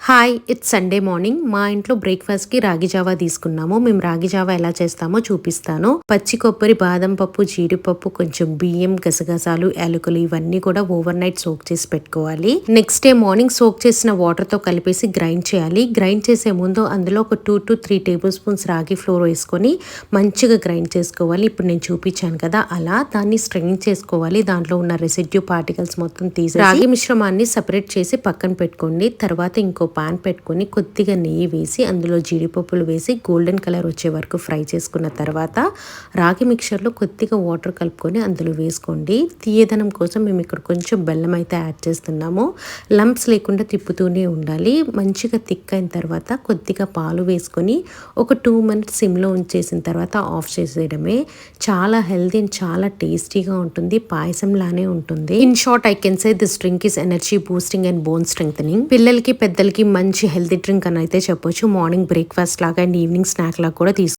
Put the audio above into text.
Hi, it's Sunday morning. మా ఇంట్లో breakfast కి రాగి జావా తీసుకున్నాము. మేము రాగి జావా ఎలా చేస్తామో చూపిస్తాను. పచ్చి కొబ్బరి, బాదం పప్పు, జీడిపప్పు, కొంచెం బియ్యం, గసగసాలు, యాలకులు ఇవన్నీ కూడా ఓవర్ నైట్ సోక్ చేసి పెట్టుకోవాలి. నెక్స్ట్ డే మార్నింగ్ సోక్ చేసిన వాటర్ తో కలిపేసి గ్రైండ్ చేయాలి. గ్రైండ్ చేసే ముందు అందులో ఒక 2 to 3 టేబుల్ స్పూన్స్ రాగి ఫ్లోర్ వేసుకొని మంచిగా గ్రైండ్ చేసుకోవాలి. ఇప్పుడు నేను చూపించాను కదా, అలా దాన్ని స్ట్రెయిన్ చేసుకోవాలి. దాంట్లో ఉన్న రెసిడ్యూ పార్టికల్స్ మొత్తం తీసి రాగి మిశ్రమాన్ని సపరేట్ చేసి పక్కన పెట్టుకోండి. తర్వాత ఇంకో పాన్ పెట్టుకొని కొద్దిగా నెయ్యి వేసి అందులో జీడిపప్పులు వేసి గోల్డెన్ కలర్ వచ్చే వరకు ఫ్రై చేసుకున్న తర్వాత రాగి మిక్చర్లో కొద్దిగా వాటర్ కలుపుకొని అందులో వేసుకోండి. తీయదనం కోసం మేము ఇక్కడ కొంచెం బెల్లం అయితే యాడ్ చేస్తున్నాము. లంప్స్ లేకుండా తిప్పుతూనే ఉండాలి. మంచిగా థిక్ అయిన తర్వాత కొద్దిగా పాలు వేసుకొని ఒక 2 minutes సిమ్లో ఉంచేసిన తర్వాత ఆఫ్ చేసేయడమే. చాలా హెల్తీ అండ్ చాలా టేస్టీగా ఉంటుంది. పాయసం లానే ఉంటుంది. In short, I can say this drink is energy boosting and bone strengthening. పిల్లలకి పెద్దలకి మంచి హెల్తీ డ్రింక్ అని అయితే చెప్పొచ్చు. మార్నింగ్ బ్రేక్ఫాస్ట్ లాగా అండ్ ఈవినింగ్ స్నాక్ లాగా కూడా